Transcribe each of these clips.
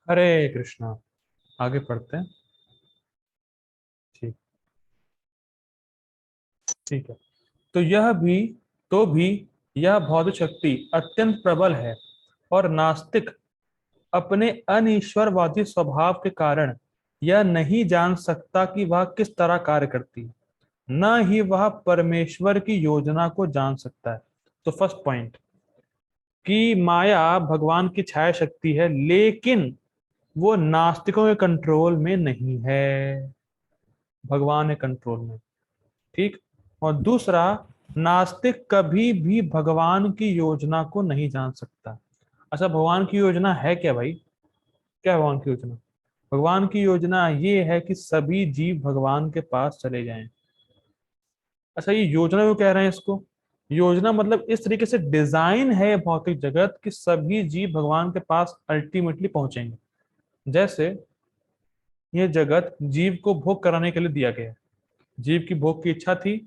हरे कृष्णा। आगे पढ़ते हैं। ठीक। ठीक है। तो यह भी तो भी यह भौतिक शक्ति अत्यंत प्रबल है, और नास्तिक अपने अनीश्वरवादी स्वभाव के कारण यह नहीं जान सकता कि वह किस तरह कार्य करती है। न ही वह परमेश्वर की योजना को जान सकता है। तो फर्स्ट पॉइंट, कि माया भगवान की छाया शक्ति है, लेकिन वो नास्तिकों के कंट्रोल में नहीं है, भगवान के कंट्रोल में। ठीक। और दूसरा, नास्तिक कभी भी भगवान की योजना को नहीं जान सकता। अच्छा, भगवान की योजना है क्या भाई? क्या है भगवान की योजना? भगवान की योजना ये है कि सभी जीव भगवान के पास चले जाएं। अच्छा, ये योजना क्यों कह रहे हैं इसको? योजना मतलब इस तरीके से डिजाइन है ये भौतिक जगत कि सभी जीव भगवान के पास अल्टीमेटली पहुंचेंगे। जैसे ये जगत जीव को भोग कराने के लिए दिया गया है। जीव की भोग की इच्छा थी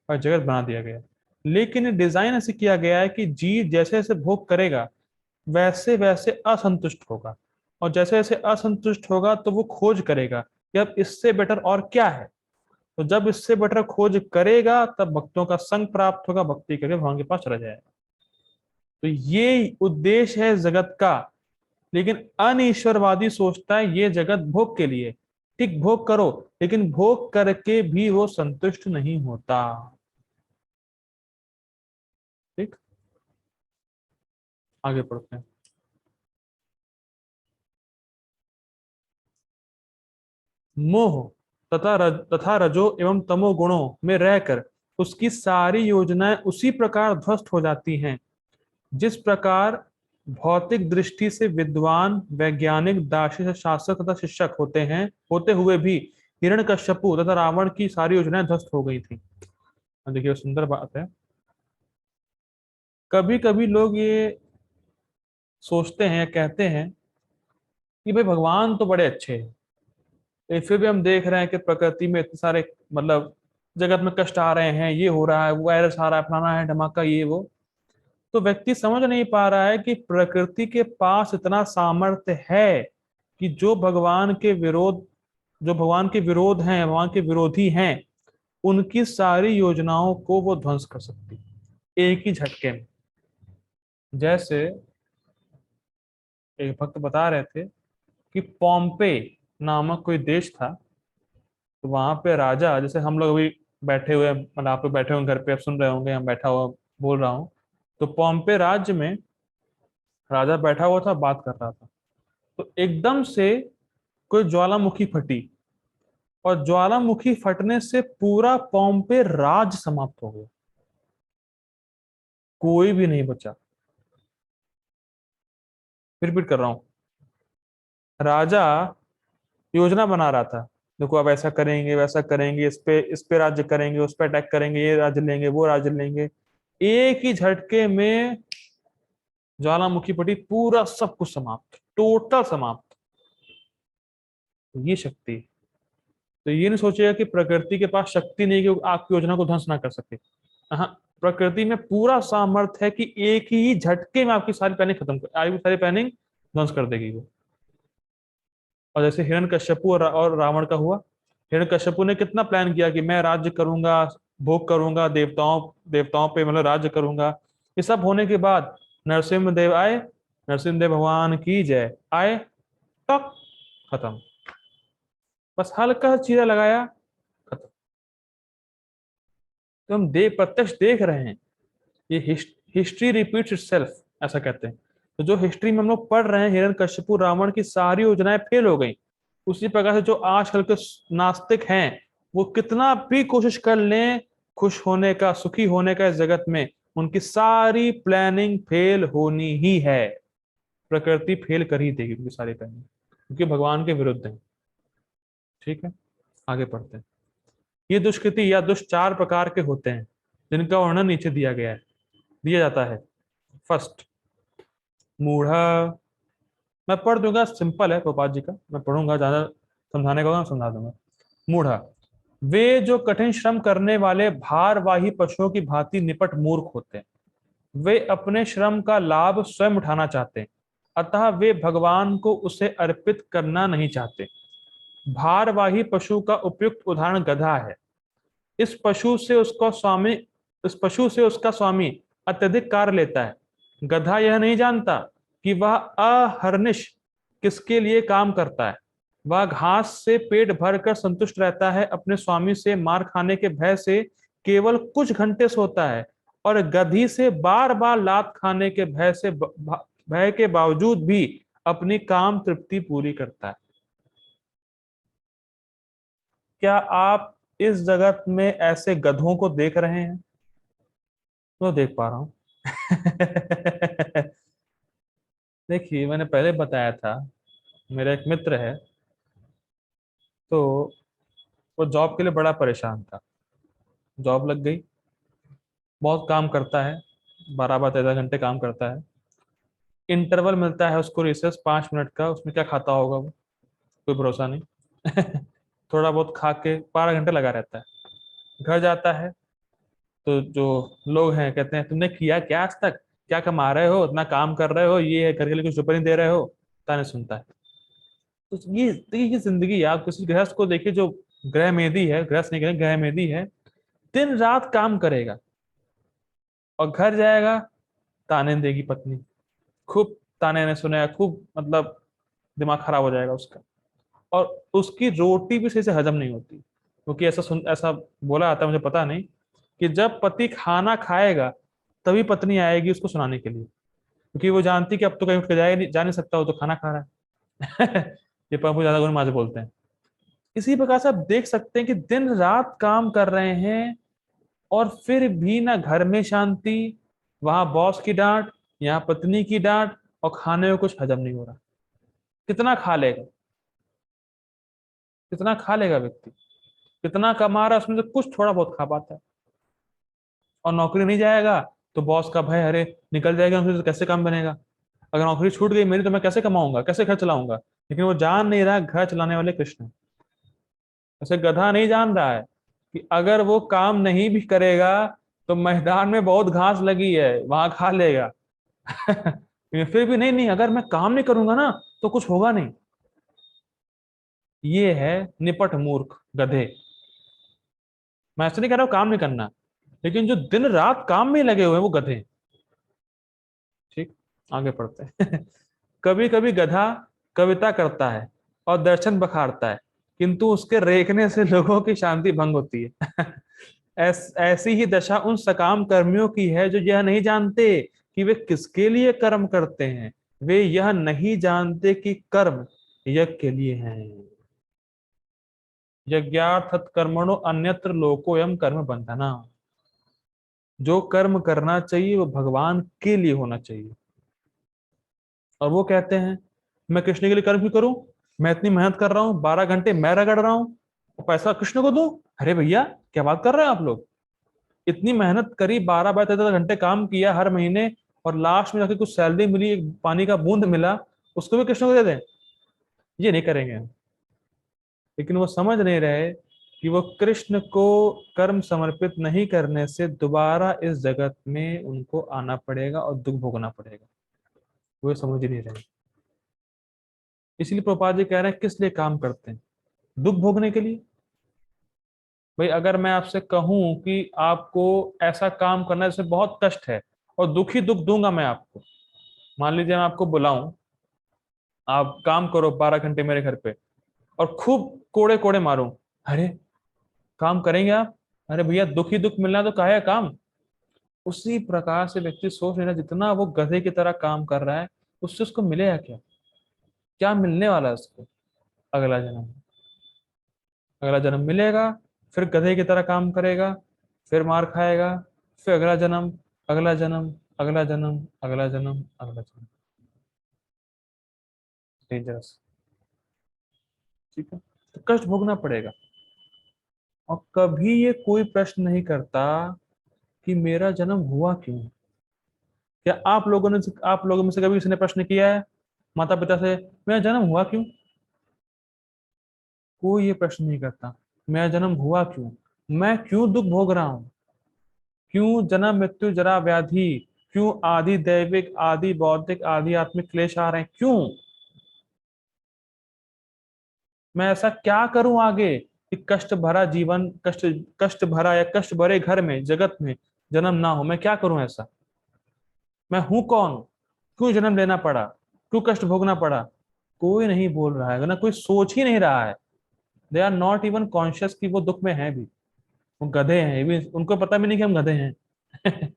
और जगत बना दिया गया। लेकिन ये डिजाइन ऐसे किया गया है कि जीव जैसे जैसे भोग करेगा वैसे वैसे असंतुष्ट होगा, और जैसे जैसे असंतुष्ट होगा तो वो खोज करेगा कि अब इससे बेटर और क्या है। तो जब इससे बेटर खोज करेगा तब भक्तों का संग प्राप्त होगा, भक्ति करके भगवान के पास चला जाएगा। तो ये उद्देश्य है जगत का। लेकिन अनिश्वरवादी सोचता है ये जगत भोग के लिए। ठीक, भोग करो, लेकिन भोग करके भी वो संतुष्ट नहीं होता। ठीक। आगे पढ़ते हैं। मोह तथा रजो एवं तमो गुणों में रहकर उसकी सारी योजनाएं उसी प्रकार ध्वस्त हो जाती हैं, जिस प्रकार भौतिक दृष्टि से विद्वान वैज्ञानिक दार्शनिक शासक तथा शिक्षक होते हुए भी हिरण्यकश्यपु तथा रावण की सारी योजनाएं ध्वस्त हो गई थी। देखिए सुंदर बात है। कभी कभी लोग ये सोचते हैं, कहते हैं कि भाई भगवान तो बड़े अच्छे हैं, लेकिन फिर भी हम देख रहे हैं कि प्रकृति में इतने सारे मतलब जगत में कष्ट आ रहे हैं, ये हो रहा है, वो वायरस आ रहा है, फलाना है धमाका ये वो। तो व्यक्ति समझ नहीं पा रहा है कि प्रकृति के पास इतना सामर्थ्य है कि जो भगवान के विरोध हैं, भगवान के विरोधी हैं, उनकी सारी योजनाओं को वो ध्वंस कर सकती है एक ही झटके में। जैसे एक भक्त बता रहे थे कि पॉम्पे नामक कोई देश था। तो वहां पे राजा, जैसे हम लोग अभी बैठे हुए हैं, मतलब आप लोग बैठे हुए घर पे, आप सुन रहे होंगे, हम बैठा हुआ बोल रहा हूँ। तो पॉम्पे राज्य में राजा बैठा हुआ था, बात कर रहा था। तो एकदम से कोई ज्वालामुखी फटी, और ज्वालामुखी फटने से पूरा पॉम्पे राज समाप्त हो गया, कोई भी नहीं बचा। फिर रिपीट कर रहा हूँ। राजा योजना बना रहा था, देखो अब ऐसा करेंगे, वैसा करेंगे, इस पे राज्य करेंगे, उस पे अटैक करेंगे, ये राज्य लेंगे, वो राज्य लेंगे। एक ही झटके में ज्वालामुखी फटी, पूरा सब कुछ समाप्त, टोटल समाप्त। ये शक्ति। तो ये नहीं सोचेगा कि प्रकृति के पास शक्ति नहीं कि वो आपकी योजना को ध्वंस ना कर सके। हाँ, प्रकृति में पूरा सामर्थ्य है कि एक ही झटके में आपकी सारी प्लानिंग खत्म कर, आपकी सारी प्लानिंग ध्वंस कर देगी वो। और जैसे हिरण्यकश्यपु और रावण का हुआ। हिरण्यकश्यपु ने कितना प्लान किया कि मैं राज्य करूंगा, भोग करूंगा, देवताओं देवताओं पे मतलब राज्य करूंगा। ये सब होने के बाद नरसिम्ह देव आए, नरसिम्ह देव भगवान की जय आए, टक, खत्म। बस हल्का सा चीरा लगाया, खत्म। तो हम प्रत्यक्ष देख रहे हैं, ये हिस्ट्री रिपीट्स इटसेल्फ, ऐसा कहते हैं। तो जो हिस्ट्री में हम लोग पढ़ रहे हैं, हिरण्यकश्यपु रावण की सारी योजनाएं फेल हो गई। उसी प्रकार से जो आजकल के नास्तिक हैं, वो कितना भी कोशिश कर लें खुश होने का, सुखी होने का इस जगत में, उनकी सारी प्लानिंग फेल होनी ही है। प्रकृति फेल कर ही देगी उनकी सारी प्लानिंग, क्योंकि भगवान के विरुद्ध है। ठीक है। आगे पढ़ते हैं। ये दुष्कृति या दुष्चार प्रकार के होते हैं, जिनका वर्णन नीचे दिया जाता है। फर्स्ट, मूढ़। मैं पढ़ दूंगा, सिंपल है गोपाल जी का, मैं पढ़ूंगा, ज्यादा समझाने का होगा मैं समझा दूंगा। मूढ़, वे जो कठिन श्रम करने वाले भारवाही पशुओं की भांति निपट मूर्ख होते हैं। वे अपने श्रम का लाभ स्वयं उठाना चाहते हैं, अतः वे भगवान को उसे अर्पित करना नहीं चाहते। भारवाही पशु का उपयुक्त उदाहरण गधा है। इस पशु से उसका स्वामी इस पशु से उसका स्वामी अत्यधिक कार्य लेता है। गधा यह नहीं जानता कि वह अहर्निश किसके लिए काम करता है। वह घास से पेट भरकर संतुष्ट रहता है, अपने स्वामी से मार खाने के भय से केवल कुछ घंटे सोता है, और गधी से बार बार लात खाने के भय के बावजूद भी अपनी काम तृप्ति पूरी करता है। क्या आप इस जगत में ऐसे गधों को देख रहे हैं? तो देख पा रहा हूं। देखिए, मैंने पहले बताया था, मेरा एक मित्र है, तो वो जॉब के लिए बड़ा परेशान था। जॉब लग गई, बहुत काम करता है, 12 12 13 घंटे काम करता है। इंटरवल मिलता है उसको रिसेस 5 मिनट का, उसमें क्या खाता होगा वो, कोई भरोसा नहीं। थोड़ा बहुत खा के 12 घंटे लगा रहता है। घर जाता है तो जो लोग हैं कहते हैं, तुमने किया क्या आज तक, क्या कमा रहे हो, इतना काम कर रहे हो, ये है, घर के लिए कुछ रुपये नहीं दे रहे हो। ताने सुनता है। तो ये जिंदगी है। आप किसी गृहस्थ को देखिए जो गृह मेधी है, गृहस्थ नहीं कहेंगे, गृह मेधी है, दिन रात काम करेगा और घर जाएगा, ताने देगी पत्नी, खूब ताने ने सुनेगा, खूब मतलब दिमाग खराब हो जाएगा उसका। और उसकी रोटी भी सही से हजम नहीं होती, क्योंकि ऐसा बोला आता है, मुझे पता नहीं, कि जब पति खाना खाएगा तभी पत्नी आएगी उसको सुनाने के लिए, क्योंकि वो जानती कि अब तो कहीं उठ के जा नहीं सकता, वो तो खाना खा रहा है। ये प्रभु ज्यादा गुरु माँ से बोलते हैं। इसी प्रकार से आप देख सकते हैं कि दिन रात काम कर रहे हैं और फिर भी ना घर में शांति, वहां बॉस की डांट, यहाँ पत्नी की डांट, और खाने में कुछ हजम नहीं हो रहा। कितना खा लेगा, कितना खा लेगा व्यक्ति, कितना कमा रहा है उसमें से कुछ थोड़ा बहुत खा पाता है। और नौकरी नहीं जाएगा तो बॉस का भय, अरे निकल जाएगा नौकरी तो कैसे काम बनेगा, अगर नौकरी छूट गई मेरी तो मैं कैसे कमाऊंगा, कैसे घर चलाऊंगा। लेकिन वो जान नहीं रहा घर चलाने वाले कृष्ण हैं। ऐसे गधा नहीं जान रहा है कि अगर वो काम नहीं भी करेगा तो मैदान में बहुत घास लगी है, वहां खा लेगा। लेकिन फिर भी नहीं नहीं, अगर मैं काम नहीं करूंगा ना तो कुछ होगा नहीं। ये है निपट मूर्ख गधे। मैं ऐसे नहीं कह रहा हूं काम नहीं करना, लेकिन जो दिन रात काम में लगे हुए हैं वो गधे हैं। ठीक, आगे पढ़ते हैं। कभी कभी गधा कविता करता है और दर्शन बखारता है, किंतु उसके रेखने से लोगों की शांति भंग होती है। ऐसी ही दशा उन सकाम कर्मियों की है जो यह नहीं जानते कि वे किसके लिए कर्म करते हैं। वे यह नहीं जानते कि कर्म यज्ञ के लिए हैं। यज्ञार्थत कर्मणो अन्यत्र लोकोयम कर्म बंधना। जो कर्म करना चाहिए वो भगवान के लिए होना चाहिए। और वो कहते हैं, मैं कृष्ण के लिए कर्म क्यों करूं, मैं इतनी मेहनत कर रहा हूं, 12 घंटे मैं रगड़ रहा हूं, और पैसा कृष्ण को दूं। अरे भैया, क्या बात कर रहे हैं आप लोग, इतनी मेहनत करी, 12 12 13 घंटे काम किया हर महीने, और लास्ट में जाके कुछ सैलरी मिली, एक पानी का बूंद मिला, उसको भी कृष्ण को दे दें। ये नहीं करेंगे हम। लेकिन वो समझ नहीं रहे कि वो कृष्ण को कर्म समर्पित नहीं करने से दोबारा इस जगत में उनको आना पड़ेगा और दुख भोगना पड़ेगा। वो समझ ही नहीं रहे। इसलिए प्रभुपाद जी कह रहे हैं, किस लिए काम करते हैं? दुख भोगने के लिए। भाई, अगर मैं आपसे कहूं कि आपको ऐसा काम करना है जिसमें बहुत कष्ट है, और दुख ही दुख दूंगा मैं आपको, मान लीजिए मैं आपको बुलाऊं, आप काम करो 12 घंटे मेरे घर पे, और खूब कोड़े कोड़े मारूं, अरे काम करेंगे आप? अरे भैया, दुख ही दुख मिलना तो काहे काम। उसी प्रकार से व्यक्ति सोच लेना, जितना वो गधे की तरह काम कर रहा है, उससे उसको मिलेगा क्या, क्या मिलने वाला है उसको? अगला जन्म, अगला जन्म मिलेगा, फिर गधे की तरह काम करेगा, फिर मार खाएगा, फिर अगला जन्म, अगला जन्म, अगला जन्म, अगला जन्म, अगला जन्म। डेंजरस। ठीक है, तो कष्ट भोगना पड़ेगा। और कभी ये कोई प्रश्न नहीं करता कि मेरा जन्म हुआ क्यों। क्या आप लोगों में से कभी किसी ने प्रश्न किया है माता पिता से, मेरा जन्म हुआ क्यों? कोई ये प्रश्न नहीं करता, मेरा जन्म हुआ क्यों, मैं क्यों दुख भोग रहा हूं, क्यों जन्म मृत्यु जरा व्याधि, क्यों आदि दैविक, आदि बौद्धिक, आदि आत्मिक क्लेश आ रहे हैं? क्यों? मैं ऐसा क्या करूं आगे कि कष्ट भरा जीवन, कष्ट कष्ट भरा या कष्ट भरे घर में, जगत में जन्म ना हो? मैं क्या करूं ऐसा? मैं हूं कौन? क्यों जन्म लेना पड़ा? क्यों कष्ट भोगना पड़ा? कोई नहीं बोल रहा है, ना कोई सोच ही नहीं रहा है। They are not even conscious कि वो दुख में है भी। वो गधे हैं, ये भी उनको पता भी नहीं कि हम गधे हैं।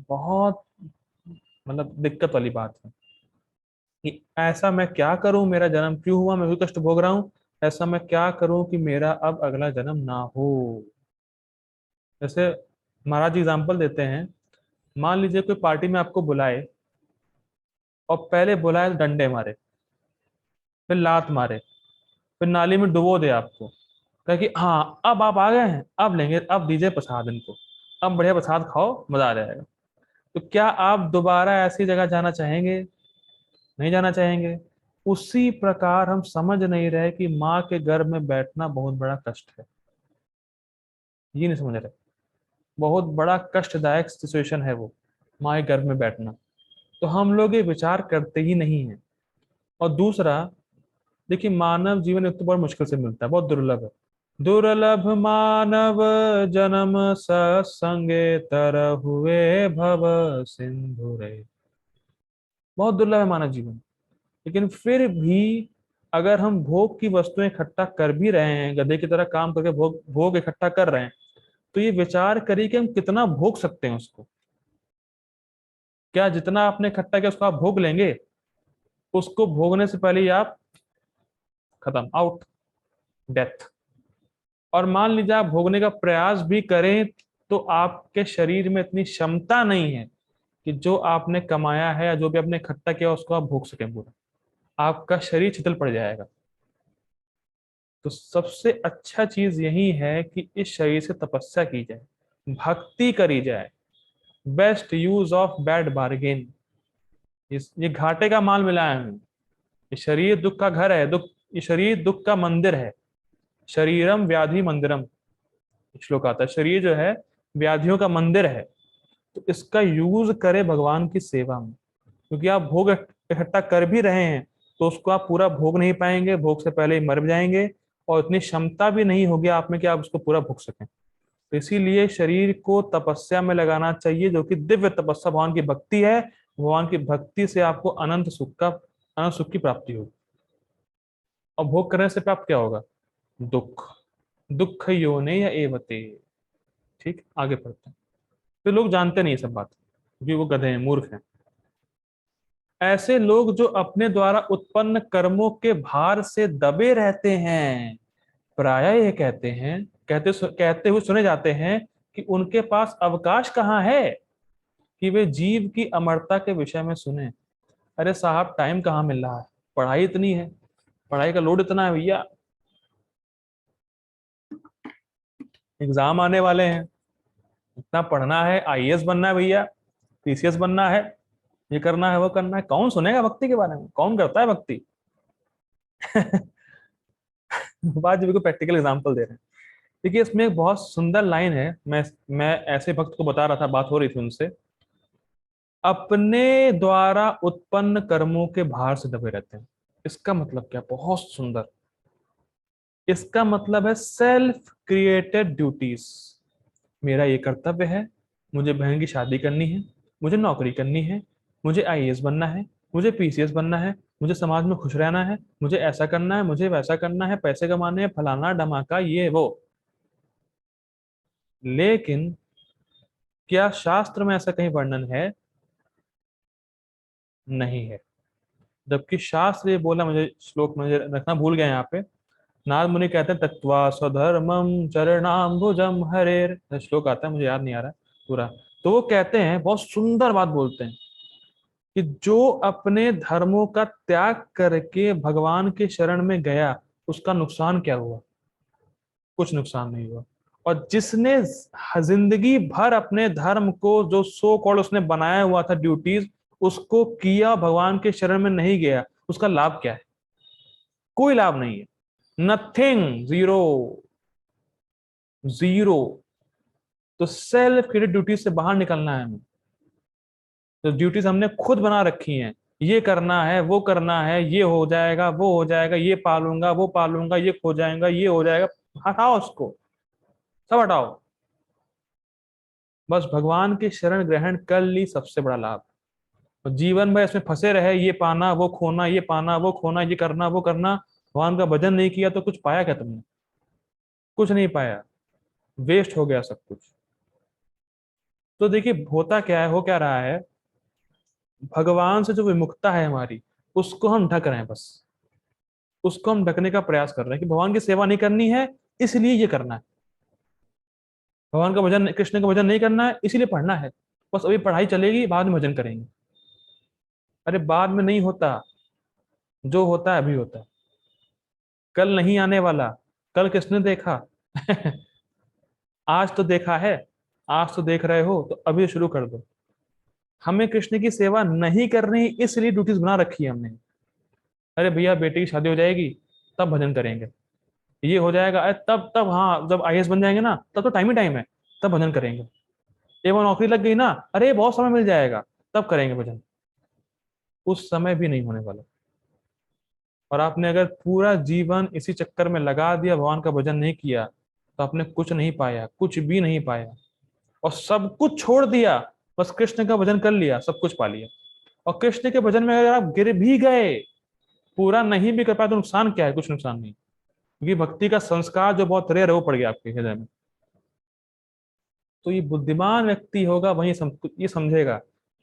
बहुत मतलब दिक्कत वाली बात है कि ऐसा मैं क्या करूं, मेरा जन्म क्यों हुआ, मैं क्यों कष्ट भोग रहा हूं? ऐसा मैं क्या करूं कि मेरा अब अगला जन्म ना हो? जैसे महाराज एग्जाम्पल देते हैं, मान लीजिए कोई पार्टी में आपको बुलाए और पहले बुलाए तो डंडे मारे, फिर लात मारे, फिर नाली में डुबो दे आपको, कहे कि हाँ अब आप आ गए हैं, अब लेंगे, अब दीजिए प्रसाद इनको, अब बढ़िया प्रसाद खाओ, मजा आ जाएगा। तो क्या आप दोबारा ऐसी जगह जाना चाहेंगे? नहीं जाना चाहेंगे। उसी प्रकार हम समझ नहीं रहे कि माँ के गर्भ में बैठना बहुत बड़ा कष्ट है। ये नहीं समझ रहे, बहुत बड़ा कष्टदायक सिचुएशन है वो, माँ के गर्भ में बैठना। तो हम लोग ये विचार करते ही नहीं है। और दूसरा, देखिए मानव जीवन एक तो बहुत मुश्किल से मिलता है, बहुत दुर्लभ है। दुर्लभ मानव जन्म सत्संगे तर हुए भव सिंधु रे। बहुत दुर्लभ है मानव जीवन। लेकिन फिर भी अगर हम भोग की वस्तुएं इकट्ठा कर भी रहे हैं, गधे की तरह काम करके भोग भोग इकट्ठा कर रहे हैं, तो ये विचार करिए कि हम कितना भोग सकते हैं उसको। क्या जितना आपने इकट्ठा किया उसको आप भोग लेंगे? उसको भोगने से पहले ही आप खत्म, आउट, डेथ। और मान लीजिए आप भोगने का प्रयास भी करें, तो आपके शरीर में इतनी क्षमता नहीं है कि जो आपने कमाया है या जो भी आपने इकट्ठा किया उसको आप भोग सकें पूरा। आपका शरीर शिथिल पड़ जाएगा। तो सबसे अच्छा चीज यही है कि इस शरीर से तपस्या की जाए, भक्ति करी जाए। Best use of bad bargain. ये घाटे का माल मिला है हमें। ये शरीर दुख का घर है, दुख, ये शरीर दुख का मंदिर है। शरीरम व्याधि मंदिरम, श्लोक आता है। शरीर जो है व्याधियों का मंदिर है। तो इसका यूज करें भगवान की सेवा में। क्योंकि आप भोग इकट्ठा कर भी रहे हैं तो उसको आप पूरा भोग नहीं पाएंगे, भोग से पहले ही मर जाएंगे। और इतनी क्षमता भी नहीं होगी आप में कि आप उसको पूरा भोग सकें। तो इसीलिए शरीर को तपस्या में लगाना चाहिए, जो कि दिव्य तपस्या भगवान की भक्ति है। भगवान की भक्ति से आपको अनंत सुख की प्राप्ति होगी। और भोग करने से प्राप्त क्या होगा? दुख। दुख योने या एवते। ठीक, आगे पढ़ते हैं। तो लोग जानते नहीं ये सब बात, क्योंकि वो गधे हैं, मूर्ख हैं। ऐसे लोग जो अपने द्वारा उत्पन्न कर्मों के भार से दबे रहते हैं, प्रायः ये कहते हुए सुने जाते हैं कि उनके पास अवकाश कहाँ है कि वे जीव की अमरता के विषय में सुने। अरे साहब, टाइम कहाँ मिल रहा है? पढ़ाई इतनी है, पढ़ाई का लोड इतना है भैया, एग्जाम आने वाले हैं, इतना पढ़ना है, आईएएस बनना है भैया, पीसीएस बनना है, ये करना है, वो करना है। कौन सुनेगा भक्ति के बारे में? कौन करता है भक्ति? बात जी को प्रैक्टिकल एग्जांपल दे रहे हैं। देखिए इसमें एक बहुत सुंदर लाइन है। मैं ऐसे भक्त को बता रहा था, बात हो रही थी उनसे। अपने द्वारा उत्पन्न कर्मों के भार से दबे रहते हैं। इसका मतलब क्या? बहुत सुंदर। इसका मतलब है सेल्फ क्रिएटेड ड्यूटीज। मेरा ये कर्तव्य है, मुझे बहन की शादी करनी है, मुझे नौकरी करनी है, मुझे आईएएस बनना है, मुझे पीसीएस बनना है, मुझे समाज में खुश रहना है, मुझे ऐसा करना है, मुझे वैसा करना है, पैसे कमाने हैं, फलाना धमाका ये वो। लेकिन क्या शास्त्र में ऐसा कहीं वर्णन है? नहीं है। जबकि शास्त्र ये बोला, मुझे श्लोक मुझे रखना भूल गया यहाँ पे। नारद मुनि कहते हैं तत्वा स्वधर्मम चरणाम्बुजम हरेर, श्लोक आता है, मुझे याद नहीं आ रहा है पूरा। तो वो कहते हैं, बहुत सुंदर बात बोलते हैं कि जो अपने धर्मों का त्याग करके भगवान के शरण में गया, उसका नुकसान क्या हुआ? कुछ नुकसान नहीं हुआ। और जिसने जिंदगी भर अपने धर्म को, जो सो कॉल्ड उसने बनाया हुआ था ड्यूटीज, उसको किया, भगवान के शरण में नहीं गया, उसका लाभ क्या है? कोई लाभ नहीं है। Nothing, zero, zero. तो सेल्फ क्रेडिट ड्यूटी से बाहर निकलना है हमें। तो ड्यूटीज हमने खुद बना रखी हैं, ये करना है, वो करना है, ये हो जाएगा, वो हो जाएगा, ये पालूंगा, वो पालूंगा, ये खो जाएगा, ये हो जाएगा। हटाओ उसको, सब हटाओ। बस भगवान की शरण ग्रहण कर ली, सबसे बड़ा लाभ। और जीवन भर इसमें फंसे रहे, ये पाना वो खोना, ये पाना वो खोना, ये करना वो करना, भगवान का भजन नहीं किया तो कुछ पाया क्या तुमने? कुछ नहीं पाया, वेस्ट हो गया सब कुछ। तो देखिए होता क्या है, हो क्या रहा है, भगवान से जो विमुखता है हमारी, उसको हम ढक रहे हैं बस। उसको हम ढकने का प्रयास कर रहे हैं कि भगवान की सेवा नहीं करनी है, इसलिए ये करना है। भगवान का भजन, कृष्ण का भजन नहीं करना है, इसीलिए पढ़ना है। बस अभी पढ़ाई चलेगी, बाद में भजन करेंगे। अरे बाद में नहीं होता, जो होता है अभी होता है। कल नहीं आने वाला। कल किसने देखा? आज तो देखा है। आज तो देख रहे हो तो अभी शुरू कर दो। हमें कृष्ण की सेवा नहीं करनी, इसलिए ड्यूटीज बना रखी है हमने। अरे भैया बेटे की शादी हो जाएगी, तब भजन करेंगे। ये हो जाएगा, अरे तब तब हाँ, जब आईएएस बन जाएंगे ना, तब तो टाइम ही टाइम है, तब भजन करेंगे। एक बार नौकरी लग गई ना, अरे बहुत समय मिल जाएगा, तब करेंगे भजन। उस समय भी नहीं होने वाला। और आपने अगर पूरा जीवन इसी चक्कर में लगा दिया, भगवान का भजन नहीं किया, तो आपने कुछ नहीं पाया, कुछ भी नहीं पाया। और सब कुछ छोड़ दिया, बस कृष्ण का भजन कर लिया, सब कुछ पा लिया। और कृष्ण के भजन में अगर आप गिर भी गए, पूरा नहीं भी कर पाए, तो नुकसान क्या है? कुछ नुकसान नहीं, क्योंकि भक्ति का संस्कार जो बहुत रेयर है वो पड़ गया आपके हृदय में। तो ये बुद्धिमान व्यक्ति होगा वही ये समझेगा।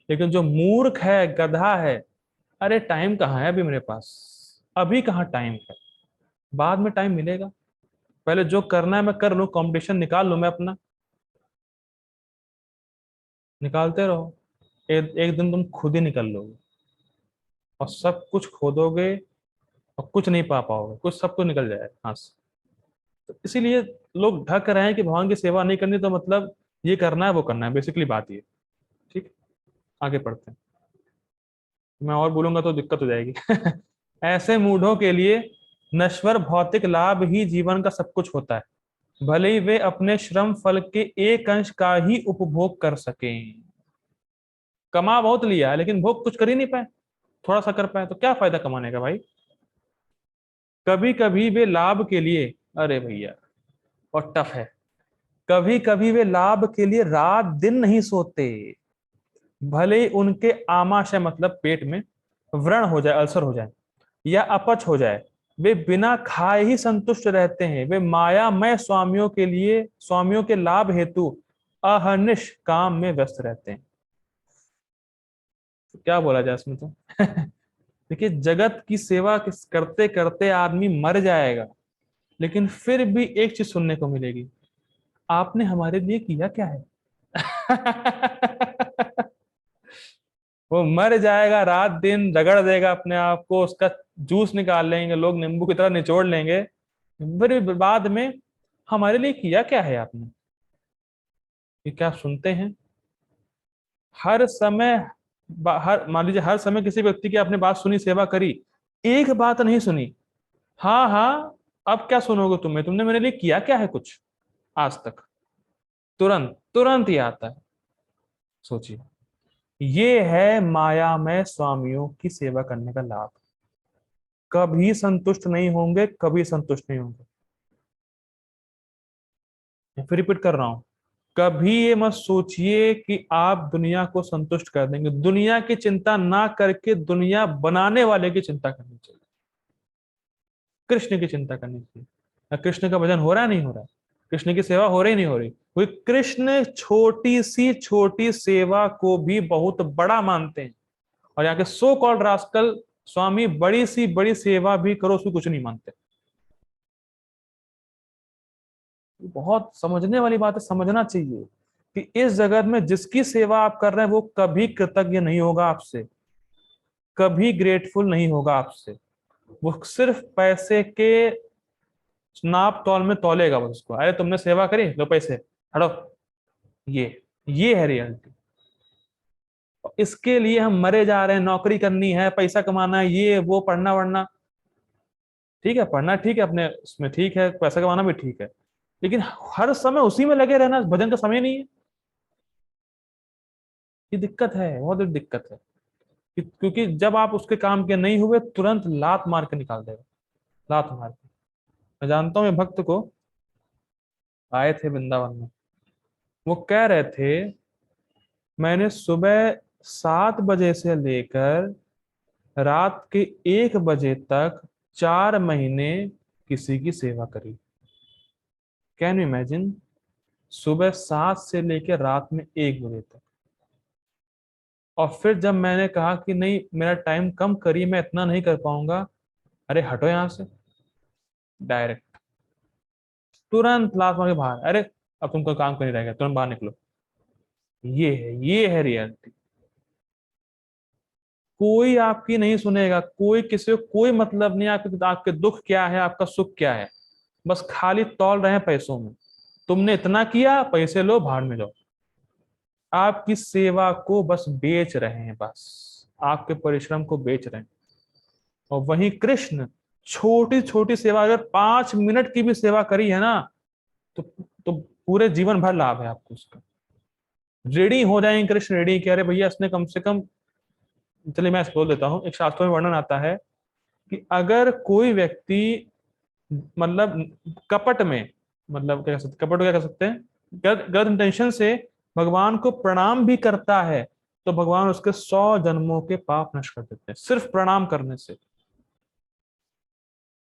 लेकिन जो मूर्ख है, गधा है, अरे टाइम कहाँ है अभी मेरे पास, अभी कहाँ टाइम है, बाद में टाइम मिलेगा। पहले जो करना है मैं कर लूं, कंपटीशन निकाल लूं मैं अपना। निकालते रहो, एक दिन तुम खुद ही निकल लोगे, और सब कुछ खो दोगे, और कुछ नहीं पा पाओगे, कुछ सब कुछ निकल जाएगा हाथ से। तो इसीलिए लोग ढक रहे हैं कि भगवान की सेवा नहीं करनी, तो मतलब ये करना है वो करना है, बेसिकली बात ये। ठीक, आगे पढ़ते हैं। मैं और बोलूंगा तो दिक्कत हो जाएगी। ऐसे मूढ़ों के लिए नश्वर भौतिक लाभ ही जीवन का सब कुछ होता है, भले ही वे अपने श्रम फल के एक अंश का ही उपभोग कर सकें। कमा बहुत लिया है, लेकिन भोग कुछ कर ही नहीं पाए, थोड़ा सा कर पाए, तो क्या फायदा कमाने का भाई। कभी कभी वे लाभ के लिए, अरे भैया, और टफ है, कभी कभी वे लाभ के लिए रात दिन नहीं सोते, भले ही उनके आमाशय मतलब पेट में व्रण हो जाए, अल्सर हो जाए, या अपच हो जाए, वे बिना खाए ही संतुष्ट रहते हैं। वे मायामय स्वामियों के लिए, स्वामियों के लाभ हेतु अहर्निश काम में व्यस्त रहते हैं। तो क्या बोला जाए इसमें तो। देखिए जगत की सेवा करते करते आदमी मर जाएगा, लेकिन फिर भी एक चीज सुनने को मिलेगी, आपने हमारे लिए किया क्या है? वो मर जाएगा, रात दिन रगड़ देगा अपने आप को, उसका जूस निकाल लेंगे लोग, नींबू की तरह निचोड़ लेंगे। फिर बाद में हमारे लिए किया क्या है आपने? ये क्या सुनते हैं हर समय? हर, मान लीजिए हर समय किसी व्यक्ति की आपने बात सुनी, सेवा करी, एक बात नहीं सुनी। हाँ हाँ, अब क्या सुनोगे तुम्हें, तुमने मेरे लिए किया क्या है कुछ आज तक? तुरंत तुरंत ही आता है। सोचिए, ये है मायामय स्वामियों की सेवा करने का लाभ। कभी संतुष्ट नहीं होंगे, कभी संतुष्ट नहीं होंगे। मैं फिर रिपीट कर रहा हूं, कभी ये मत सोचिए कि आप दुनिया को संतुष्ट कर देंगे। दुनिया की चिंता ना करके दुनिया बनाने वाले की चिंता करनी चाहिए, कृष्ण की चिंता करनी चाहिए। कृष्ण का भजन हो रहा है नहीं हो रहा है, कृष्ण की सेवा हो रही नहीं हो रही, क्योंकि कृष्ण छोटी सेवा को भी बहुत बड़ा मानते हैं। और यहाँ के सो कॉल्ड रास्कल स्वामी बड़ी सी बड़ी सेवा भी करो उसको कुछ नहीं मानते। बहुत समझने वाली बात है, समझना चाहिए कि इस जगत में जिसकी सेवा आप कर रहे हैं वो कभी कृतज्ञ नहीं होगा आपसे, कभी ग्रेटफुल नहीं होगा आपसे। वो सिर्फ पैसे के नाप तौल में तौलेगा बस उसको, अरे तुमने सेवा करी लो पैसे, हटो। ये ये है रियलिटी। इसके लिए हम मरे जा रहे हैं, नौकरी करनी है, पैसा कमाना है, ये वो, पढ़ना वढ़ना। ठीक है, पढ़ना ठीक है, अपने उसमें ठीक है, पैसा कमाना भी ठीक है, लेकिन हर समय उसी में लगे रहना भजन का समय नहीं है। ये दिक्कत है, बहुत बड़ी दिक्कत है। क्योंकि जब आप उसके काम के नहीं हुए, तुरंत लात मार के निकाल देगा, लात मार के। मैं जानता हूँ ये भक्त को, आए थे वृंदावन में, वो कह रहे थे मैंने सुबह 7 बजे से लेकर रात के 1 बजे तक 4 महीने किसी की सेवा करी। कैन यू इमेजिन, सुबह 7 से लेकर रात में 1 बजे तक। और फिर जब मैंने कहा कि नहीं मेरा टाइम कम करिए, मैं इतना नहीं कर पाऊंगा, अरे हटो यहां से, डायरेक्ट तुरंत लात मार के बाहर। अरे अब तुमको काम कर नहीं रहेगा, तुरंत बाहर निकलो। ये है रियलिटी। कोई आपकी नहीं सुनेगा, कोई किसी को कोई मतलब नहीं आपके आपके दुख क्या है, आपका सुख क्या है। बस खाली तौल रहे हैं पैसों में। तुमने इतना किया, पैसे लो, भाड़ में जाओ। आपकी सेवा को बस बेच रहे हैं, बस आपके परिश्रम को बेच रहे हैं। और वहीं कृष्ण, छोटी छोटी सेवा, अगर 5 मिनट की भी सेवा करी है ना, तो तो पूरे जीवन भर लाभ है आपको उसका। रेडी हो जाएंगे कृष्ण, रेडी कह रहे भैया इसने कम से कम, चलिए मैं बोल देता हूँ, एक शास्त्रों में वर्णन आता है कि अगर कोई व्यक्ति मतलब कपट में, मतलब क्या कह सकते, कपट को क्या कह सकते हैं, गलत गलत इंटेंशन से भगवान को प्रणाम भी करता है, तो भगवान उसके 100 जन्मों के पाप नष्ट कर देते हैं सिर्फ प्रणाम करने से।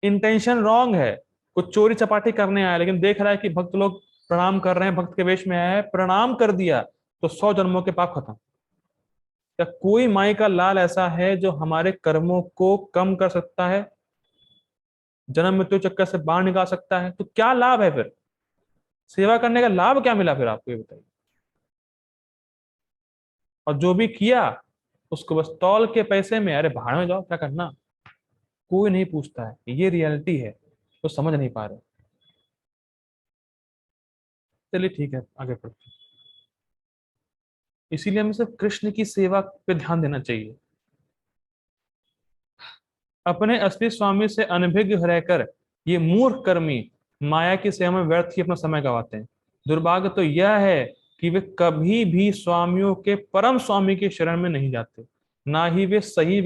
इंटेंशन रॉन्ग है, कुछ चोरी चपाटी करने आया, लेकिन देख रहा है कि भक्त लोग प्रणाम कर रहे हैं, भक्त के वेश में आया है, प्रणाम कर दिया, तो 100 जन्मों के पाप खत्म। क्या कोई माई का लाल ऐसा है जो हमारे कर्मों को कम कर सकता है, जन्म मृत्यु चक्कर से बाहर निकाल सकता है? तो क्या लाभ है फिर, सेवा करने का लाभ क्या मिला फिर आपको, ये बताइए। और जो भी किया उसको बस तौल के पैसे में, अरे भाड़ में जाओ, क्या करना, कोई नहीं पूछता है। ये रियलिटी है, तो समझ नहीं पा रहे। चलिए ठीक है, आगे बढ़ते हैं। इसीलिए हमें सिर्फ कृष्ण की सेवा पे ध्यान देना चाहिए। अपने असली स्वामी से अनभिज्ञ रहकर ये मूर्ख कर्मी माया की सेवा में व्यर्थ ही अपना समय गवाते हैं। दुर्भाग्य तो यह है कि वे कभी भी स्वामियों के परम स्वामी के शरण में नहीं जाते, ना ही वे सही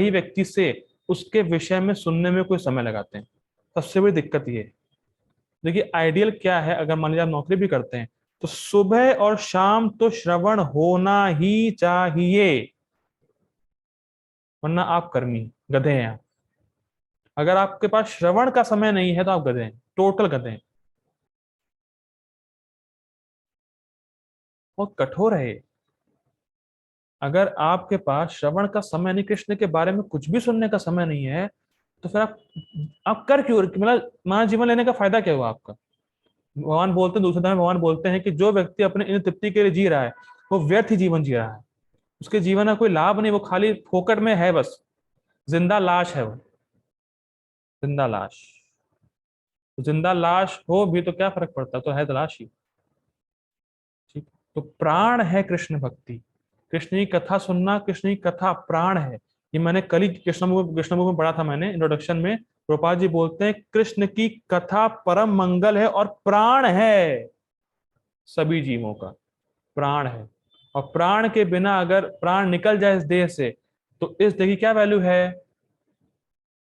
व्यक्ति से उसके विषय में सुनने में कोई समय लगाते हैं। सबसे बड़ी दिक्कत ये है। देखिए आइडियल क्या है, अगर मान लीजिए आप नौकरी भी करते हैं, तो सुबह और शाम तो श्रवण होना ही चाहिए, वरना आप कर्मी गधे हैं आप। अगर आपके पास श्रवण का समय नहीं है तो आप गधे हैं, टोटल गधे हैं। और कठोर है ये। अगर आपके पास श्रवण का समय नहीं, कृष्ण के बारे में कुछ भी सुनने का समय नहीं है, तो फिर आप कर क्यों, मतलब मानव जीवन लेने का फायदा क्या हुआ आपका? भगवान बोलते हैं, दूसरे समय भगवान बोलते हैं कि जो व्यक्ति अपने इन तृप्ति के लिए जी रहा है, वो व्यर्थ ही जीवन जी रहा है। उसके जीवन का कोई लाभ नहीं, वो खाली फोकट में है बस, जिंदा लाश है वो, जिंदा लाश। तो जिंदा लाश हो भी तो क्या फर्क पड़ता, तो है तो लाश ही। ठीक। तो प्राण है कृष्ण भक्ति, कृष्ण की कथा सुनना, कृष्ण की कथा प्राण है। ये मैंने कल ही कृष्ण में पढ़ा था मैंने इंट्रोडक्शन में। प्रभुपाद जी बोलते हैं कृष्ण की कथा परम मंगल है और प्राण है, सभी जीवों का प्राण है। और प्राण के बिना अगर प्राण निकल जाए इस देह से, तो इस देह की क्या वैल्यू है?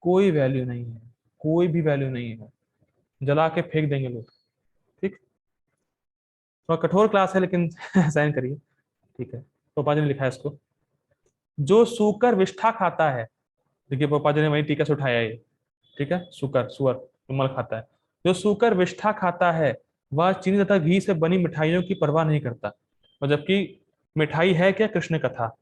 कोई वैल्यू नहीं है, कोई भी वैल्यू नहीं है, जला के फेंक देंगे लोग। ठीक। थोड़ा कठोर क्लास है लेकिन साइन करिए। ठीक है, पापा जी ने लिखा है इसको। जो सूकर विष्ठा खाता है, देखिए पापा जी ने वही टीका से उठाया है ये। ठीक है, सूकर, सुअर जो मल खाता है, जो सूकर विष्ठा खाता है वह चीनी तथा घी से बनी मिठाइयों की परवाह नहीं करता। और जबकि मिठाई है क्या? कृष्ण कथा।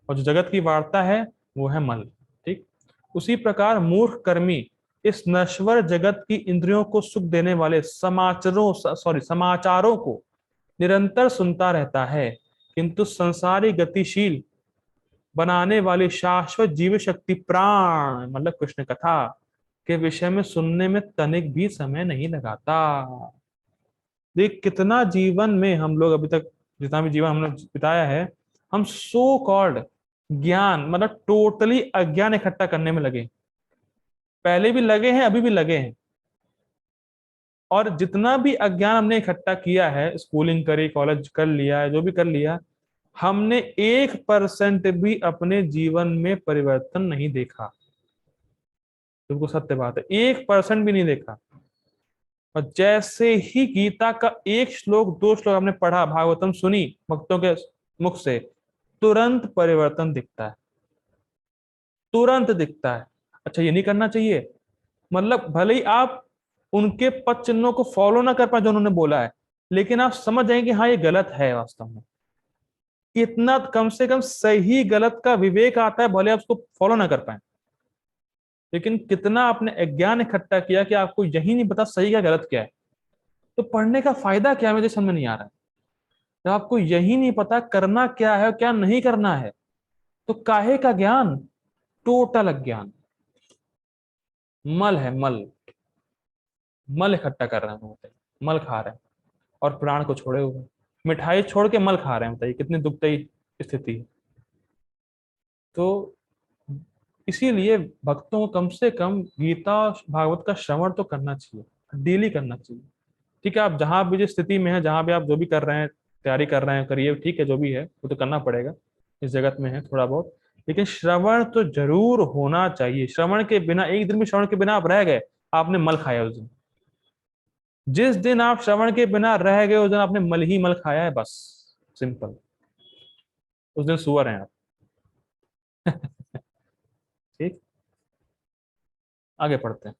और जो जगत की वार्ता है वो है मल। ठीक। उसी प्रकार मूर्ख कर्मी इस नश्वर जगत की इंद्रियों को सुख देने वाले समाचारों को निरंतर सुनता रहता है, किंतु संसारी गतिशील बनाने वाली शाश्वत जीव शक्ति प्राण मतलब कृष्ण कथा के विषय में सुनने में तनिक भी समय नहीं लगाता। देख कितना जीवन में हम लोग अभी तक, जितना भी जीवन हमने बिताया है, हम सो कॉल्ड ज्ञान मतलब टोटली अज्ञान इकट्ठा करने में लगे। पहले भी लगे हैं, अभी भी लगे हैं। और जितना भी अज्ञान हमने इकट्ठा किया है, स्कूलिंग करी, कॉलेज कर लिया है, जो भी कर लिया, हमने 1% भी अपने जीवन में परिवर्तन नहीं देखा। बिल्कुल सत्य बात है, 1% भी नहीं देखा। और जैसे ही गीता का एक श्लोक, दो श्लोक हमने पढ़ा, भागवतम सुनी भक्तों के मुख से, तुरंत परिवर्तन दिखता है, तुरंत दिखता है। अच्छा, ये नहीं करना चाहिए, मतलब भले ही आप उनके पद चिन्हों को फॉलो ना कर पाए जो उन्होंने बोला है, लेकिन आप समझ जाएंगे कि हाँ ये गलत है वास्तव में। इतना कम से कम सही गलत का विवेक आता है, भले आप उसको फॉलो ना कर पाए, लेकिन कितना आपने अज्ञान इकट्ठा किया कि आपको यही नहीं पता सही क्या गलत क्या है। तो पढ़ने का फायदा क्या है, मुझे समझ में नहीं आ रहा है। जब आपको यही नहीं पता करना क्या है और क्या नहीं करना है, तो काहे का ज्ञान? टोटल अज्ञान। मल है मल, मल इकट्ठा कर रहे हैं हम, मल खा रहे हैं और प्राण को छोड़े हुए। मिठाई छोड़ के मल खा रहे हैं, बताइए कितनी दुखदाई स्थिति है। तो इसीलिए भक्तों को कम से कम गीता भागवत का श्रवण तो करना चाहिए, डेली करना चाहिए। ठीक है, आप जहां भी जिस स्थिति में है, जहां भी आप जो भी कर रहे हैं, तैयारी कर रहे हैं, करिए, ठीक है, जो भी है वो तो करना पड़ेगा, इस जगत में है थोड़ा बहुत। लेकिन श्रवण तो जरूर होना चाहिए। श्रवण के बिना, एक दिन भी श्रवण के बिना आप रह गए, आपने मल खाया उस दिन। जिस दिन आप श्रवण के बिना रह गए, उस दिन आपने मल ही मल खाया है, बस, सिंपल। उस दिन सुअर हैं आप। ठीक, आगे पढ़ते हैं,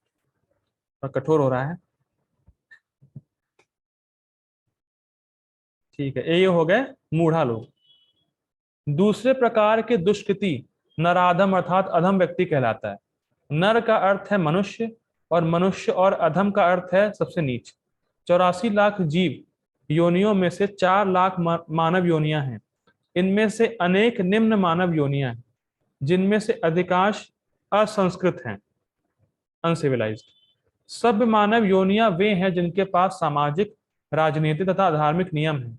और कठोर हो रहा है। ठीक है, ये हो गए मूढ़ा लोग। दूसरे प्रकार के दुष्कृति नराधम अर्थात अधम व्यक्ति कहलाता है। नर का अर्थ है मनुष्य, और मनुष्य और अधम का अर्थ है सबसे नीच। 84 लाख जीव योनियों में से 4 लाख मानव योनियां हैं। इनमें से अनेक निम्न मानव योनियां हैं, जिनमें से अधिकांश असंस्कृत हैं, अनसिविलाइज्ड। सभ्य मानव योनियां वे हैं जिनके पास सामाजिक, राजनीतिक तथा धार्मिक नियम हैं।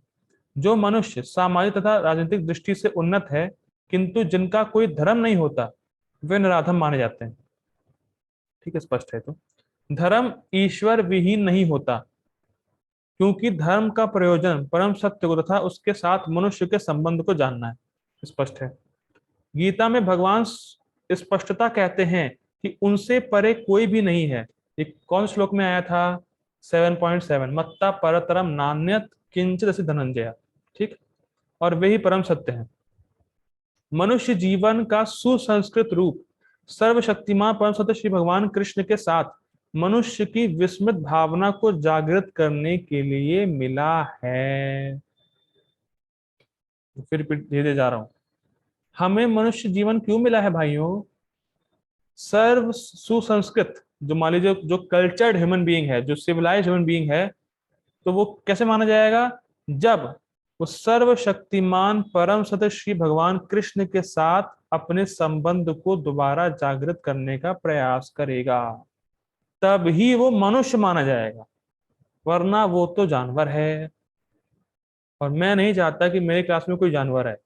जो मनुष्य सामाजिक तथा राजनीतिक दृष्टि से उन्नत है, किंतु जिनका कोई धर्म नहीं होता, वे नराधम माने जाते हैं। ठीक है, स्पष्ट है। तो धर्म ईश्वर विहीन नहीं होता, क्योंकि धर्म का प्रयोजन परम सत्य को तथा उसके साथ मनुष्य के संबंध को जानना है। स्पष्ट है। गीता में भगवान स्पष्टता कहते हैं कि उनसे परे कोई भी नहीं है। एक कौन श्लोक में आया था? 7.7, मत्ता परतरम नान्यत किंचित अस्ति धनंजय। ठीक, और वे ही परम सत्य हैं। मनुष्य जीवन का सुसंस्कृत रूप सर्वशक्तिमान परम सत्य श्री भगवान कृष्ण के साथ मनुष्य की विस्मृत भावना को जागृत करने के लिए मिला है। फिर धीरे धीरे जा रहा हूं। हमें मनुष्य जीवन क्यों मिला है भाइयों? सर्व सुसंस्कृत, जो मान लीजिए जो कल्चर्ड ह्यूमन बीइंग है, जो सिविलाइज्ड ह्यूमन बीइंग है, तो वो कैसे माना जाएगा? जब वो सर्वशक्तिमान परम सत्य श्री भगवान कृष्ण के साथ अपने संबंध को दोबारा जागृत करने का प्रयास करेगा, तब ही वो मनुष्य माना जाएगा, वरना वो तो जानवर है। और मैं नहीं चाहता कि मेरे क्लास में कोई जानवर है।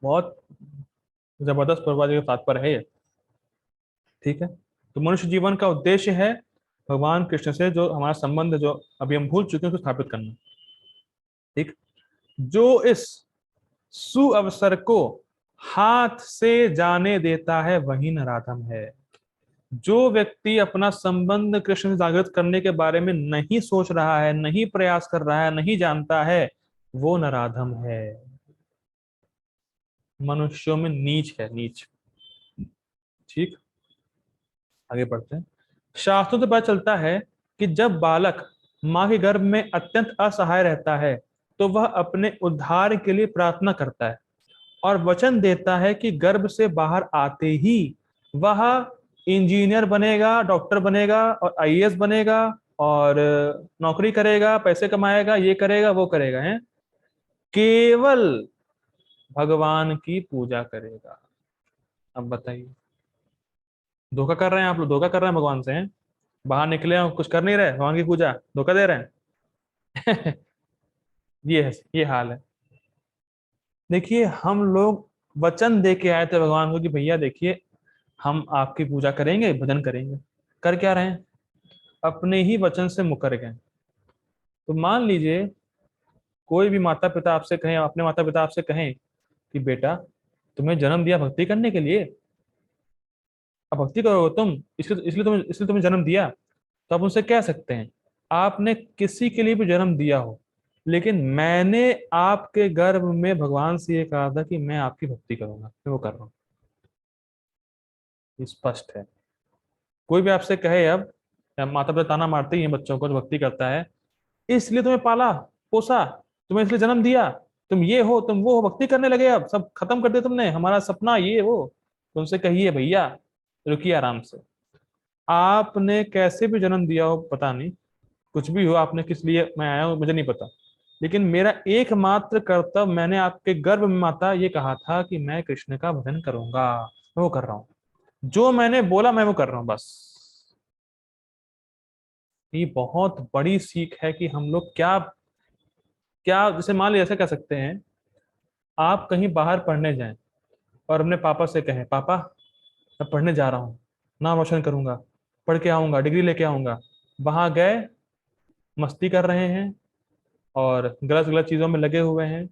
बहुत जबरदस्त प्रवादी का तात्पर्य है ये। ठीक है, तो मनुष्य जीवन का उद्देश्य है भगवान कृष्ण से जो हमारा संबंध, जो अभी हम भूल चुके हैं, उसको स्थापित करना। ठीक, जो इस सुअवसर को हाथ से जाने देता है वही नराधम है। जो व्यक्ति अपना संबंध कृष्ण से जागृत करने के बारे में नहीं सोच रहा है, नहीं प्रयास कर रहा है, नहीं जानता है, वो नराधम है, मनुष्यों में नीच है, नीच। ठीक, आगे बढ़ते हैं। शास्त्रों से पता चलता है कि जब बालक माँ के गर्भ में अत्यंत असहाय रहता है, तो वह अपने उद्धार के लिए प्रार्थना करता है और वचन देता है कि गर्भ से बाहर आते ही वह इंजीनियर बनेगा, डॉक्टर बनेगा और आईएएस बनेगा, और नौकरी करेगा, पैसे कमाएगा, ये करेगा, वो करेगा, है, केवल भगवान की पूजा करेगा। अब बताइए, धोखा कर रहे हैं आप लोग, धोखा कर रहे हैं भगवान से, हैं? बाहर निकले हो, कुछ कर नहीं रहे, भगवान की पूजा, धोखा दे रहे हैं। ये है, ये हाल है। देखिए, हम लोग वचन दे के आए थे भगवान को कि भैया देखिए, हम आपकी पूजा करेंगे, भजन करेंगे, कर क्या रहे हैं? अपने ही वचन से मुकर गए। तो मान लीजिए कोई भी माता पिता आपसे कहें, अपने माता पिता आपसे कहें कि बेटा तुम्हें जन्म दिया भक्ति करने के लिए, अब भक्ति करोगे तुम, इसलिए तुम्हें जन्म दिया। तो आप उनसे कह सकते हैं आपने किसी के लिए भी जन्म दिया हो, लेकिन मैंने आपके गर्भ में भगवान से ये कहा था कि मैं आपकी भक्ति करूंगा, मैं वो कर रहा हूँ। ये स्पष्ट है। कोई भी आपसे कहे अब, या माता पिता ताना मारते ही हैं बच्चों को जो भक्ति करता है, इसलिए तुम्हें पाला पोसा, तुम्हें इसलिए जन्म दिया, तुम ये हो तुम वो हो, भक्ति करने लगे, अब सब खत्म कर दिया तुमने हमारा सपना ये वो। तुमसे कहिए भैया रुकिए आराम से, आपने कैसे भी जन्म दिया हो पता नहीं, कुछ भी हो, आपने किस लिए मैं आया हूं मुझे नहीं पता, लेकिन मेरा एकमात्र कर्तव्य, मैंने आपके गर्भ में माता ये कहा था कि मैं कृष्ण का भजन करूंगा, मैं वो कर रहा हूँ, जो मैंने बोला मैं वो कर रहा हूँ बस। ये बहुत बड़ी सीख है कि हम लोग क्या क्या, जैसे मान लीजिए ऐसा कह सकते हैं, आप कहीं बाहर पढ़ने जाएं और अपने पापा से कहें पापा मैं पढ़ने जा रहा हूँ, नाम रोशन करूंगा, पढ़ के आऊंगा, डिग्री लेके आऊंगा। वहां गए, मस्ती कर रहे हैं और गलत गलत चीजों में लगे हुए हैं,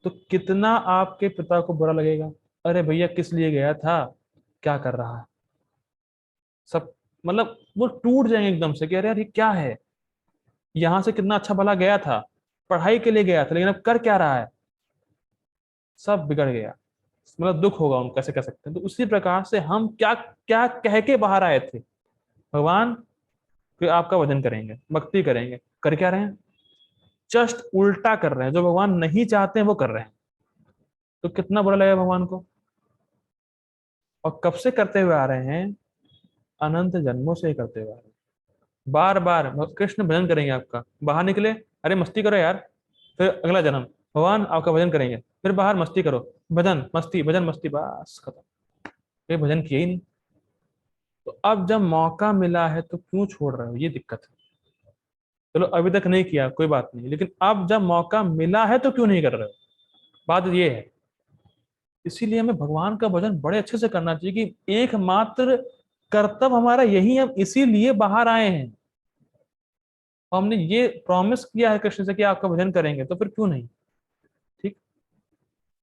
तो कितना आपके पिता को बुरा लगेगा। अरे भैया किस लिए गया था, क्या कर रहा है, सब मतलब वो टूट जाएंगे एकदम से कि अरे यार ये क्या है, यहाँ से कितना अच्छा भला गया था, पढ़ाई के लिए गया था, लेकिन अब कर क्या रहा है, सब बिगड़ गया, मतलब दुख होगा उनको, कैसे कह सकते हैं। तो उसी प्रकार से हम क्या क्या कह के बाहर आए थे, भगवान कि आपका भजन करेंगे, भक्ति करेंगे, कर क्या रहे हैं, जस्ट उल्टा कर रहे हैं, जो भगवान नहीं चाहते हैं वो कर रहे हैं। तो कितना बुरा लगेगा भगवान को। और कब से करते हुए आ रहे हैं, अनंत जन्मों से ही करते हुए आ रहे हैं, बार बार कृष्ण भजन करेंगे आपका, बाहर निकले अरे मस्ती करो यार, फिर अगला जन्म भगवान आपका भजन करेंगे, फिर बाहर मस्ती करो, भजन मस्ती भजन मस्ती, बस खत्म, ये भजन किए ही नहीं। तो अब जब मौका मिला है तो क्यों छोड़ रहे हो, ये दिक्कत है। चलो अभी तक नहीं किया कोई बात नहीं, लेकिन अब जब मौका मिला है तो क्यों नहीं कर रहे हो, बात ये है। इसीलिए हमें भगवान का भजन बड़े अच्छे से करना चाहिए कि एकमात्र कर्तव्य हमारा यही है, हम इसीलिए बाहर आए हैं, और हमने ये प्रॉमिस किया है कृष्ण से कि आपका भजन करेंगे, तो फिर क्यों नहीं। ठीक,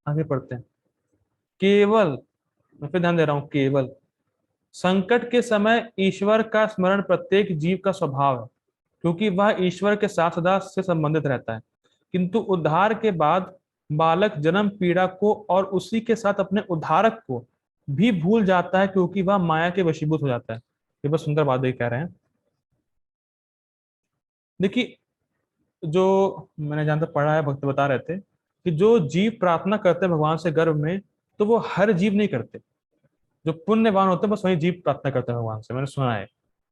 आगे पढ़ते हैं। केवल, मैं फिर ध्यान दे रहा हूं, केवल संकट के समय ईश्वर का स्मरण प्रत्येक जीव का स्वभाव है, क्योंकि वह ईश्वर के साथ सदा से संबंधित रहता है, किंतु उद्धार के बाद बालक जन्म पीड़ा को और उसी के साथ अपने उद्धारक को भी भूल जाता है, क्योंकि वह माया के वशीभूत हो जाता है। ये बस सुंदर बात ये कह रहे हैं। देखिए, जो मैंने जहां तक पढ़ा है, भक्त बता रहे थे कि जो जीव प्रार्थना करते हैं भगवान से गर्भ में, तो वो हर जीव नहीं करते, जो पुण्यवान होते हैं बस वही जीव प्रार्थना करते हैं भगवान से, मैंने सुना है,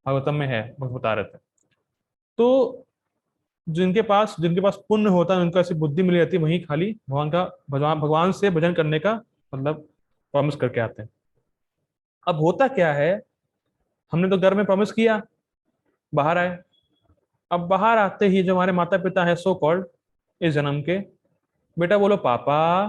भागवतम में है, भक्त बता रहे थे। तो जिनके पास पुण्य होता है, उनको ऐसी बुद्धि मिली रहती है, वही खाली भगवान से भजन करने का मतलब प्रॉमिस करके आते हैं। अब होता क्या है, हमने तो घर में प्रॉमिस किया, बाहर आए, अब बाहर आते ही जो हमारे माता पिता हैं सो कॉल्ड इस जन्म के, बेटा बोलो पापा,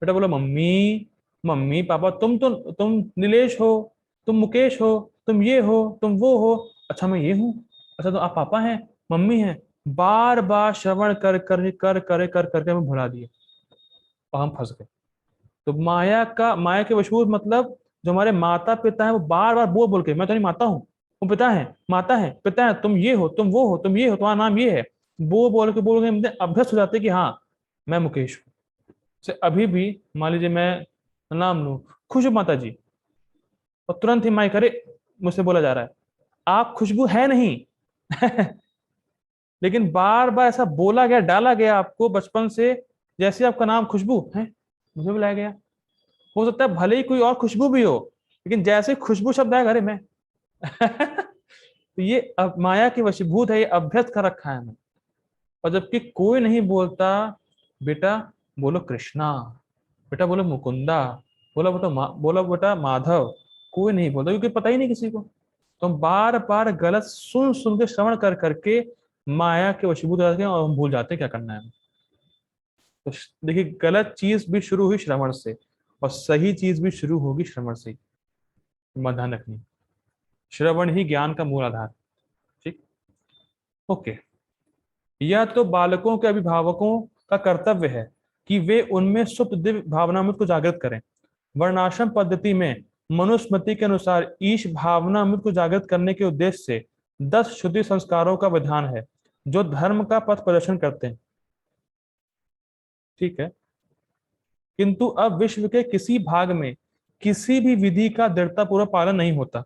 बेटा बोलो मम्मी, मम्मी पापा, तुम नीलेश हो, तुम मुकेश हो, तुम ये हो तुम वो हो, अच्छा मैं ये हूँ, अच्छा तो आप पापा हैं, मम्मी हैं, बार बार श्रवण कर करके हमें भुला दिए और हम फंस गए। तो माया के वशूर मतलब जो हमारे माता पिता हैं वो बार बार बोल बोल के, मैं तो नहीं माता हूँ, वो पिता है, माता है, पिता है, तुम ये हो तुम वो हो तुम ये हो, तुम्हारा नाम ये है, वो बोल के मुझे अभ्यस्त हो जाते कि हाँ मैं मुकेश हूँ। से अभी भी मान लीजिए मैं नाम लूं खुशबू माता जी, और तुरंत ही माइक अरे मुझसे बोला जा रहा है आप खुशबू है नहीं। लेकिन बार बार ऐसा बोला गया, डाला गया आपको बचपन से, जैसे आपका नाम खुशबू है, मुझे बुलाया गया, हो सकता है भले ही कोई और खुशबू भी हो, लेकिन जैसे खुशबू शब्द आएगा अरे मैं। तो ये अब माया की वशीभूत है, ये अभ्यस्त कर रखा है हमें। और जबकि कोई नहीं बोलता बेटा बोलो कृष्णा, बेटा बोलो मुकुंदा, बोलो बेटा माधव, कोई नहीं बोलता, क्योंकि पता ही नहीं किसी को। तो हम बार बार गलत सुन सुन के श्रवण कर करके माया के वशीभूत हो जाते हैं और हम भूल जाते हैं क्या करना है। तो देखिए गलत चीज भी शुरू हुई श्रवण से, और सही चीज भी शुरू होगी श्रवण से ही, ध्यान रखनी। श्रवण ही ज्ञान का मूल आधार। ठीक, ओके। यह तो बालकों के अभिभावकों का कर्तव्य है कि वे उनमें सुप्त दिव्य भावनामृत को जागृत करें। वर्णाश्रम पद्धति में मनुस्मृति के अनुसार ईश भावनामृत को जागृत करने के उद्देश्य से 10 शुद्धि संस्कारों का विधान है जो धर्म का पथ प्रदर्शन करते हैं। ठीक है, किंतु अब विश्व के किसी भाग में किसी भी विधि का दृढ़तापूर्वक पालन नहीं होता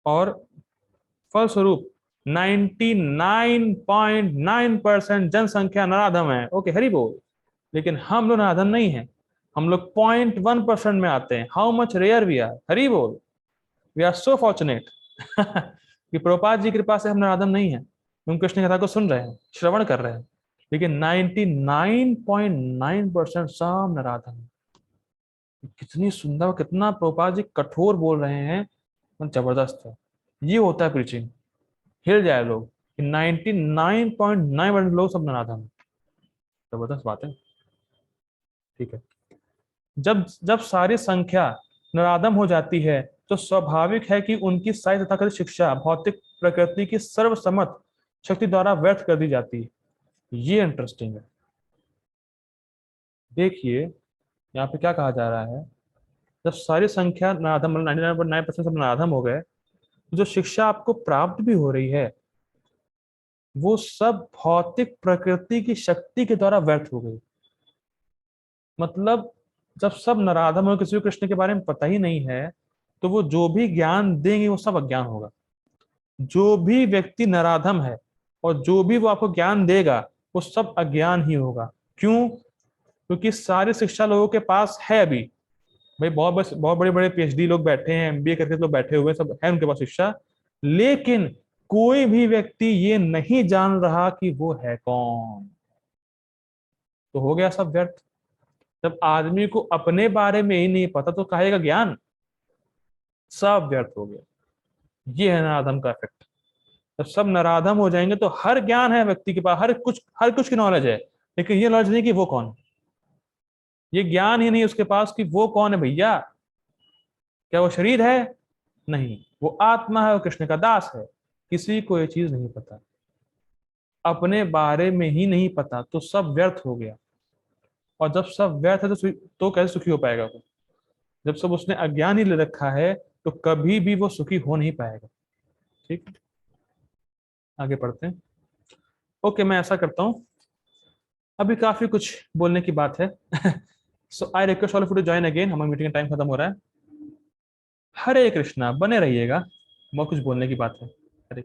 और फलस्वरूप 99.9% जनसंख्या नराधम है। ओके, हरी बोल। लेकिन हम लोग नराधम नहीं हैं, हम लोग 0.1% में आते हैं। How much rare we are, Hari बोल। वी आर सो फॉर्चुनेट कि प्रभुपाद जी की कृपा से हम नराधम नहीं हैं, हम कृष्ण कथा को सुन रहे हैं, श्रवण कर रहे हैं। लेकिन 99.9% सब नराधम हैं। कितनी सुंदर, कितना प्रभुपाद जी कठोर बोल रहे हैं, जबरदस्त है। ये होता है प्रीचिंग, हिल जाए लोग कि 99.9% लोग सब नराधम हैं। जबरदस्त बात है। ठीक है, जब जब सारी संख्या नराधम हो जाती है तो स्वाभाविक है कि उनकी सारी तथाकथित शिक्षा भौतिक प्रकृति की सर्वसम्मत शक्ति द्वारा व्यर्थ कर दी जाती है। ये इंटरेस्टिंग है। देखिए यहाँ पे क्या कहा जा रहा है, जब सारी संख्या नराधम, मतलब 99.9% सब नराधम हो गए, तो जो शिक्षा आपको प्राप्त भी हो रही है वो सब भौतिक प्रकृति की शक्ति के द्वारा व्यर्थ हो गई। मतलब जब सब नराधम हो, किसी को कृष्ण के बारे में पता ही नहीं है, तो वो जो भी ज्ञान देंगे वो सब अज्ञान होगा। जो भी व्यक्ति नराधम है और जो भी वो आपको ज्ञान देगा वो सब अज्ञान ही होगा। क्यों? क्योंकि सारी शिक्षा लोगों के पास है अभी। भाई बहुत बड़े बड़े पीएचडी लोग बैठे हैं, एमबीए करके लोग बैठे हुए, सब है उनके पास शिक्षा, लेकिन कोई भी व्यक्ति ये नहीं जान रहा कि वो है कौन। तो हो गया सब व्यर्थ। जब आदमी को अपने बारे में ही नहीं पता तो काहे का ज्ञान, सब व्यर्थ हो गया। ये है नराधम का इफेक्ट। जब सब नराधम हो जाएंगे तो हर ज्ञान है व्यक्ति के पास, हर कुछ की नॉलेज है, लेकिन ये नॉलेज नहीं कि वो कौन है। ये ज्ञान ही नहीं उसके पास कि वो कौन है भैया। क्या वो शरीर है? नहीं, वो आत्मा है, वो कृष्ण का दास है। किसी को ये चीज नहीं पता, अपने बारे में ही नहीं पता, तो सब व्यर्थ हो गया। और जब सब व्यर्थ है तो कैसे सुखी हो पाएगा वो? जब सब उसने अज्ञान ही ले रखा है तो कभी भी वो सुखी हो नहीं पाएगा। ठीक, आगे पढ़ते हैं। ओके, मैं ऐसा करता हूँ, अभी काफी कुछ बोलने की बात है so I request all of you to join again, हमारी मीटिंग का टाइम खत्म हो रहा है। हरे कृष्णा, बने रहिएगा, बहुत कुछ बोलने की बात है। हरे